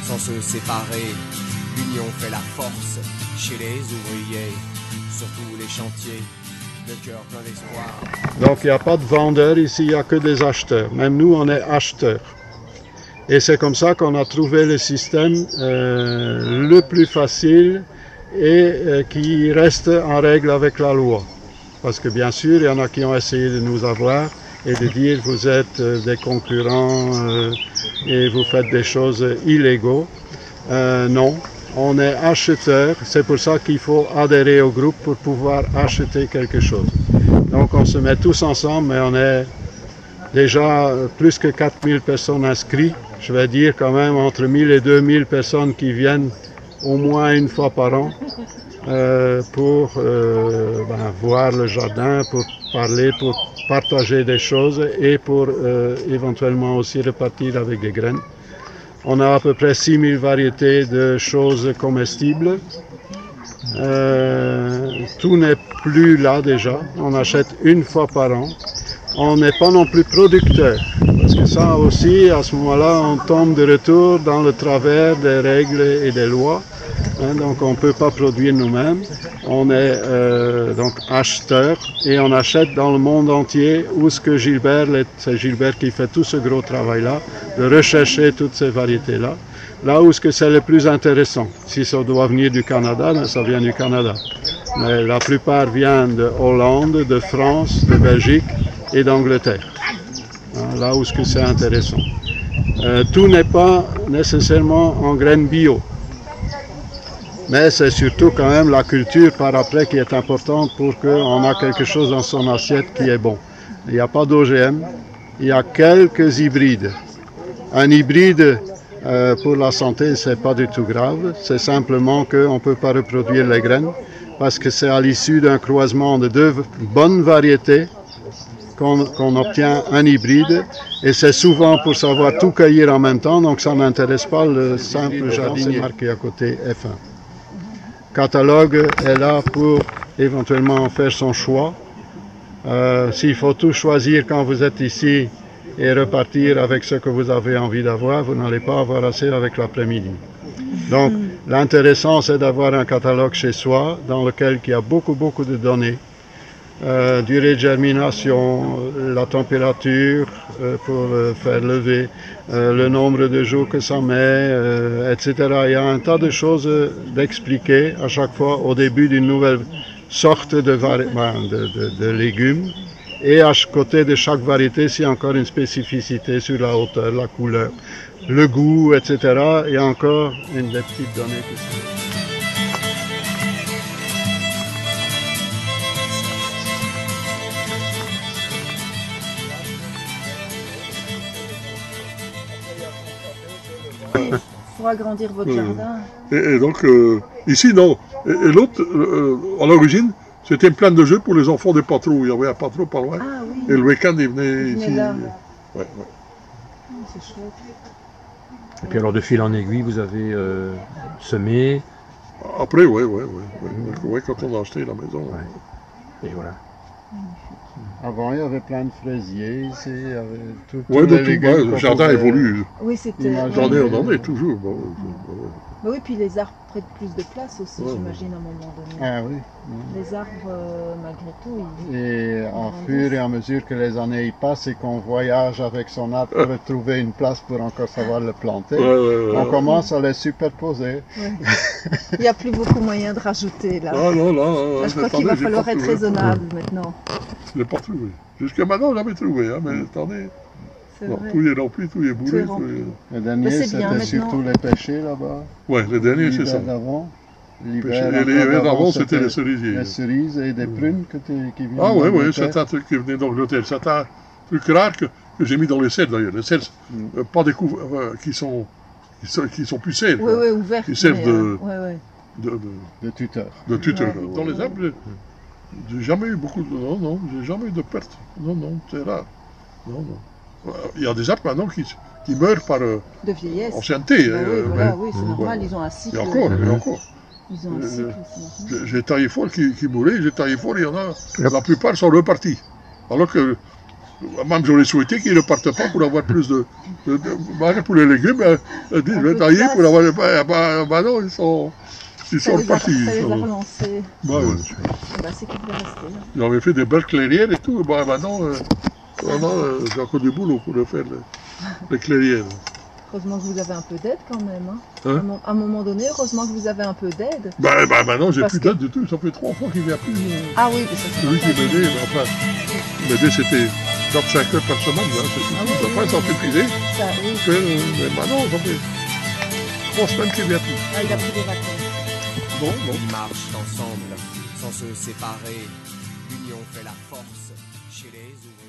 sans se séparer. L'union fait la force chez les ouvriers, sur tous les chantiers, le cœur plein d'espoir. Donc il n'y a pas de vendeurs ici, il n'y a que des acheteurs. Même nous, on est acheteurs. Et c'est comme ça qu'on a trouvé le système le plus facile et qui reste en règle avec la loi. Parce que bien sûr, il y en a qui ont essayé de nous avoir et de dire vous êtes des concurrents et vous faites des choses illégaux. Non, on est acheteurs, c'est pour ça qu'il faut adhérer au groupe pour pouvoir acheter quelque chose. Donc on se met tous ensemble, mais on est déjà plus que 4000 personnes inscrites. Je vais dire quand même entre 1000 et 2000 personnes qui viennent au moins une fois par an pour voir le jardin, pour parler, pour partager des choses et pour éventuellement aussi repartir avec des graines. On a à peu près 6000 variétés de choses comestibles. Tout n'est plus là déjà, on achète une fois par an. On n'est pas non plus producteur, parce que ça aussi, à ce moment-là, on tombe de retour dans le travers des règles et des lois. Donc on ne peut pas produire nous-mêmes. On est donc acheteur et on achète dans le monde entier où ce que Gilbert, c'est Gilbert qui fait tout ce gros travail-là, de rechercher toutes ces variétés-là. Là où ce que c'est le plus intéressant. Si ça doit venir du Canada, ben ça vient du Canada. Mais la plupart viennent de Hollande, de France, de Belgique et d'Angleterre. Là où ce que c'est intéressant. Tout n'est pas nécessairement en graines bio. Mais c'est surtout quand même la culture par après qui est importante pour qu'on ait quelque chose dans son assiette qui est bon. Il n'y a pas d'OGM, il y a quelques hybrides. Un hybride pour la santé, c'est pas du tout grave, c'est simplement qu'on ne peut pas reproduire les graines parce que c'est à l'issue d'un croisement de deux bonnes variétés qu'on obtient un hybride et c'est souvent pour savoir tout cueillir en même temps, donc ça n'intéresse pas le simple jardinier. C'est marqué à côté F1. Catalogue est là pour éventuellement faire son choix. S'il faut tout choisir quand vous êtes ici et repartir avec ce que vous avez envie d'avoir, vous n'allez pas avoir assez avec l'après-midi. Donc l'intéressant c'est d'avoir un catalogue chez soi dans lequel il y a beaucoup de données. Durée de germination, la température pour faire lever, le nombre de jours que ça met, etc. Il y a un tas de choses d'expliquer à chaque fois au début d'une nouvelle sorte de légumes. Et à côté de chaque variété, s'il y a encore une spécificité sur la hauteur, la couleur, le goût, etc. Il y a encore des petites données qui sont... Pour agrandir votre jardin. Et donc, ici, non. Et l'autre, à l'origine, c'était une plaine de jeux pour les enfants des patros. Il y avait un patron pas loin. Ah, oui. Et le week-end, ils venaient ici. Là. Ouais. C'est chouette. Et puis alors, de fil en aiguille, vous avez semé. Après, ouais, quand on a acheté la maison. Ouais. Et voilà. Avant, il y avait plein de fraisiers ici, il y avait tout. Le jardin évolue. Oui, c'était. On en est toujours. Bon, Bah oui, puis les arbres prennent plus de place aussi, j'imagine, à un moment donné. Ah oui. Les arbres, malgré tout, ils... Et en fur et à mesure que les années y passent et qu'on voyage avec son arbre pour trouver une place pour encore savoir le planter, on commence à les superposer. Ouais. Il n'y a plus beaucoup moyen de rajouter là. Là, je crois qu'il va falloir être raisonnable maintenant. Je l'ai pas trouvé. Jusqu'à maintenant, je l'avais trouvé, hein, mais attendez. Non, tout est rempli, tout est bourré. Le dernier, c'était surtout les pêchers là-bas. Oui, le dernier, c'est ça. L'hiver d'avant, c'était les cerisiers. Les cerises et des prunes qui viennent. Ah oui, c'est un truc qui venait d'Angleterre. C'est un truc rare que j'ai mis dans les serres d'ailleurs. Les serres, pas des coups qui sont plus serres. Oui, ouverts. Qui servent de tuteurs. De tuteurs. Dans les arbres, j'ai jamais eu beaucoup de. Non, j'ai jamais eu de pertes. Non, c'est rare. Non. Il y a des arbres maintenant qui meurent par de vieillesse. ancienneté. Oui, c'est normal, ils ont un cycle. Et encore. Ils ont un cycle, c'est normal. J'ai taillé fort qui mouraient, j'ai taillé fort, il y en a, la plupart sont repartis. Alors que Même j'aurais souhaité qu'ils ne partent pas pour avoir plus pour les légumes, je vais tailler pour avoir non, ils sont repartis. Ça les a relancés. Bah, ouais. C'est qu'ils devaient rester là. J'avais fait des belles clairières et tout, maintenant, j'ai encore du boulot pour faire les clairières. Heureusement que vous avez un peu d'aide quand même. Hein? À un moment donné, heureusement que vous avez un peu d'aide. Maintenant, j'ai Parce plus que- d'aide du tout, ça fait 3 fois qu'il n'y a plus. Ah oui, mais ça c'est Celui qui pas m'aidait, mais enfin, m'aider c'était 4-5 heures par semaine, hein, c'est tout. Ah oui, Après, ça fait plaisir. ça, oui. Mais maintenant, ça fait 3 semaines qu'il n'y a plus. Ah, il a pris des vacances. Bon. Ils marchent ensemble sans se séparer. L'union fait la force chez les ouvriers.